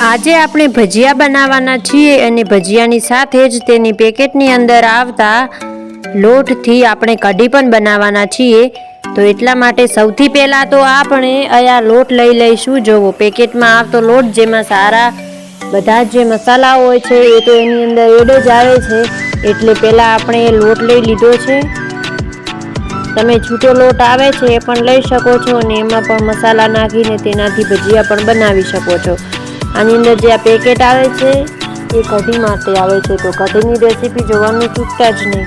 આજે આપણે ભજીયા બનાવવાના છીએ અને ભજીયાની સાથે જ તેની પેકેટની અંદર આવતા લોટથી આપણે કઢી પણ બનાવવાના છીએ। તો એટલા માટે સૌથી પહેલા તો આપણે અહીંયા લોટ લઈ લઈશું। જોવો પેકેટમાં આવતો લોટ જેમાં સારા બધા જે મસાલા હોય છે એ તો એની અંદર એડ જ આવે છે, એટલે પહેલા આપણે લોટ લઈ લીધો છે। તમે છૂટો લોટ આવે છે એ પણ લઈ શકો છો અને એમાં પણ મસાલા નાખીને તેનાથી ભજીયા પણ બનાવી શકો છો। આની અંદર જે આ પેકેટ આવે છે એ કઢી માટે આવે છે, તો કઢીની રેસીપી જોવાનું ચૂકતા જ નહીં।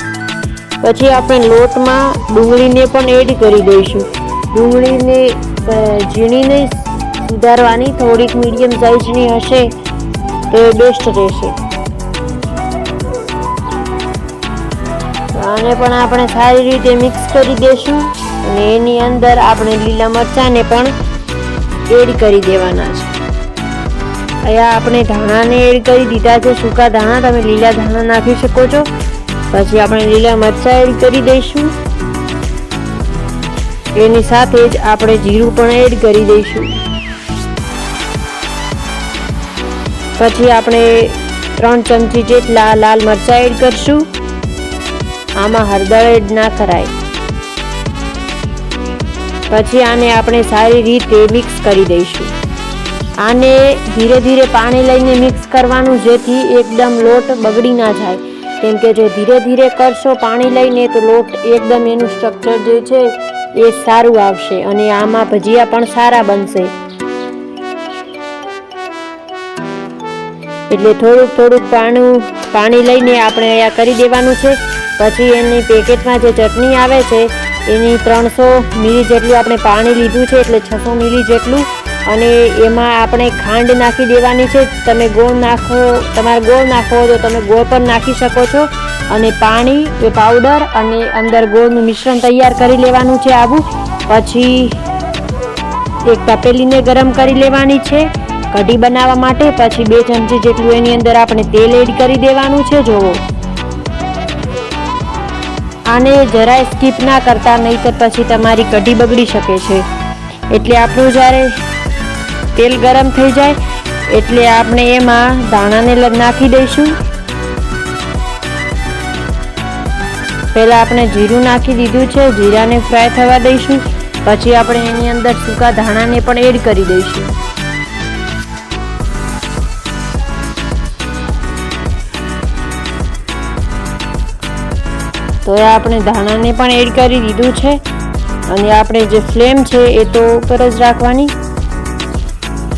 પછી આપણે લોટમાં ડુંગળીને પણ એડ કરી દઈશું। ડુંગળીને ઝીણી નહીં સુધારવાની, થોડીક મીડિયમ સાઇઝની હશે તો એ બેસ્ટ રહેશે। આને પણ આપણે સારી રીતે મિક્સ કરી દઈશું અને એની અંદર આપણે લીલા મરચાંને પણ એડ કરી દેવાના છે। અહીંયા આપણે ધાણાને એડ કરી દીધા છે, સૂકા ધાણા, તમે લીલા ધાણા નાખી શકો છો। પછી આપણે લીલા મરચાં એડ કરી દઈશું, એની સાથે જ આપણે જીરું પણ એડ કરી દઈશું। પછી આપણે 3 ચમચી જેટલા લાલ મરચાં એડ કરશું। આમાં હળદર એડ ના કરાય। પછી આને આપણે સારી રીતે મિક્સ કરી દઈશું। આને ધીરે ધીરે પાણી લઈને મિક્સ કરવાનું, જેથી એકદમ લોટ બગડી ના જાય, કેમ કે જો ધીરે ધીરે કરશો પાણી લઈને તો લોટ એકદમ એનું સ્ટ્રક્ચર જે છે એ સારું આવશે અને આમાં ભજીયા પણ સારા બનશે। એટલે થોડુંક થોડુંક પાણી લઈને આપણે અહીંયા કરી દેવાનું છે। પછી એની પેકેટમાં જે ચટણી આવે છે એની 300 મિલી જેટલું આપણે પાણી લીધું છે, એટલે 600 મિલી જેટલું, અને એમાં આપણે ખાંડ નાખી દેવાની છે। તમે ગોળ નાખો, તમારે ગોળ નાખવો હોય તો તમે ગોળ પણ નાખી શકો છો, અને પાણી એ પાવડર અને અંદર ગોળનું મિશ્રણ તૈયાર કરી લેવાનું છે આવું। પછી એક તપેલીને ગરમ કરી લેવાની છે કઢી બનાવવા માટે। પછી 2 ચમચી જેટલું એની અંદર આપણે તેલ એડ કરી દેવાનું છે। જોવો, આને જરાય સ્કીપ ના કરતા, નહીંતર પછી તમારી કઢી બગડી શકે છે। એટલે આપણું જ્યારે તેલ ગરમ થઈ જાય એટલે આપણે એમાં ધાણાને નાખી દઈશું। પહેલા આપણે જીરું નાખી દીધું છે, જીરાને ફ્રાય થવા દઈશું। પછી આપણે એની અંદર સૂકા ધાણાને પણ એડ કરી દઈશું। તો આપણે ધાણાને પણ એડ કરી દીધું છે અને આપણે જે ફ્લેમ છે એ તો ઉપર જ રાખવાની।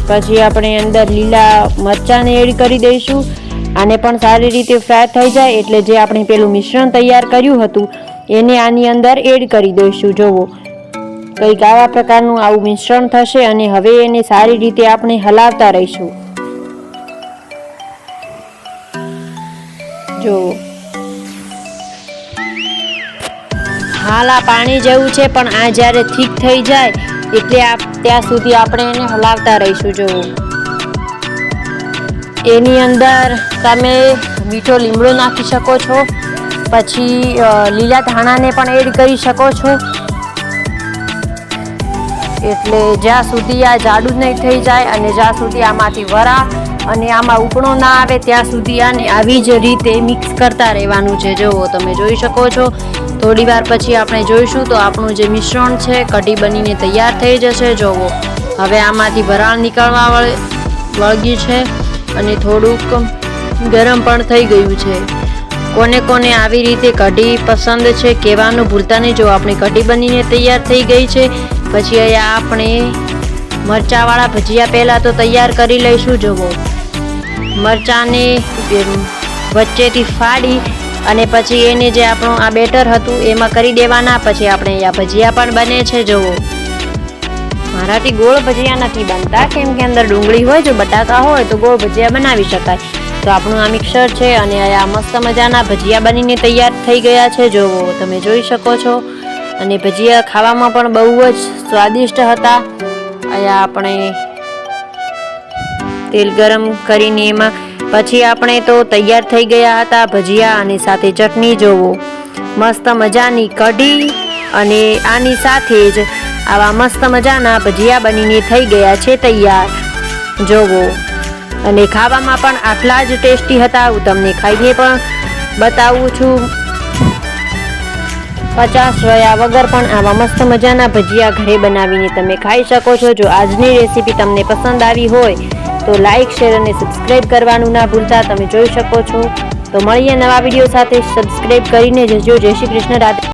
પછી આપણે અંદર લીલા મરચાંને એડ કરી દઈશું। આને પણ સારી રીતે ફ્રાય થઈ જાય એટલે જે આપણે પેલું મિશ્રણ તૈયાર કર્યું હતું એને આની અંદર એડ કરી દઈશું। જોવો, કંઈક આવા પ્રકારનું આવું મિશ્રણ થશે અને હવે એને સારી રીતે આપણે હલાવતા રહીશું। જોવો, હાલ આ પાણી જેવું છે, પણ આ જ્યારે ઠીક થઈ જાય એટલે ત્યાં સુધી આપણે એને હલાવતા રહીશું। જોવો, એની અંદર તમે મીઠો લીમડો નાખી શકો છો, પછી લીલા ધાણાને પણ એડ કરી શકો છો। એટલે જ્યાં સુધી આ જાડું નહીં થઈ જાય અને જ્યાં સુધી આમાંથી વરા અને આમાં ઉપણો ના આવે ત્યાં સુધી આને આવી જ રીતે મિક્સ કરતા રહેવાનું છે। જુઓ, તમે જોઈ શકો છો। થોડી વાર પછી આપણે જોઈશું તો આપણું જે મિશ્રણ છે કઢી બનીને તૈયાર થઈ જશે। જોવો, હવે આમાંથી વરાળ નીકળવા વળગી છે અને થોડુંક ગરમ પણ થઈ ગયું છે। કોને કોને આવી રીતે કઢી પસંદ છે કહેવાનું ભૂલતા નહીં। જો આપણી કઢી બનીને તૈયાર થઈ ગઈ છે। પછી અહીંયા આપણે મરચાંવાળા ભજીયા પહેલાં તો તૈયાર કરી લઈશું। જુઓ, મરચાંને વચ્ચેથી ફાડી અને પછી એને જે આપણું આ બેટર હતું એમાં કરી દેવાના। પછી આપણે અહીંયા ભજીયા પણ બને છે। જુઓ, મારાથી ગોળ ભજીયા નથી બનતા, કેમ કે અંદર ડુંગળી હોય, જો બટાકા હોય તો ગોળ ભજીયા બનાવી શકાય। તો આપણું આ મિક્સર છે અને અહીંયા મસ્ત મજાના ભજીયા બનીને તૈયાર થઈ ગયા છે। જુઓ, તમે જોઈ શકો છો। અને ભજીયા ખાવામાં પણ બહુ જ સ્વાદિષ્ટ હતા। અહીંયા આપણે તેલ ગરમ કરીને એમાં પછી આપણે તો તૈયાર થઈ ગયા હતા ભજીયા અને સાથે ચટણી। જોવો, મસ્ત મજાની કઢી અને આની સાથે જ આવા મસ્ત મજાના ભજીયા બનીને થઈ ગયા છે તૈયાર। જોવો, અને ખાવામાં પણ આટલા જ ટેસ્ટી હતા. હું તમને ખાઈને પણ બતાવું છું. 50 રહ્યા વગર પણ આવા મસ્ત મજાના ભજીયા ઘરે બનાવીને તમે ખાઈ શકો છો. જો આજની રેસીપી તમને પસંદ આવી હોય તો લાઇક, શેર અને સબસ્ક્રાઈબ કરવાનું ના ભૂલતા. તમે જોઈ શકો છો. તો મળીએ નવા વિડીયો સાથે. સબસ્ક્રાઈબ કરીને જજો. જય શ્રી કૃષ્ણ. રાધે.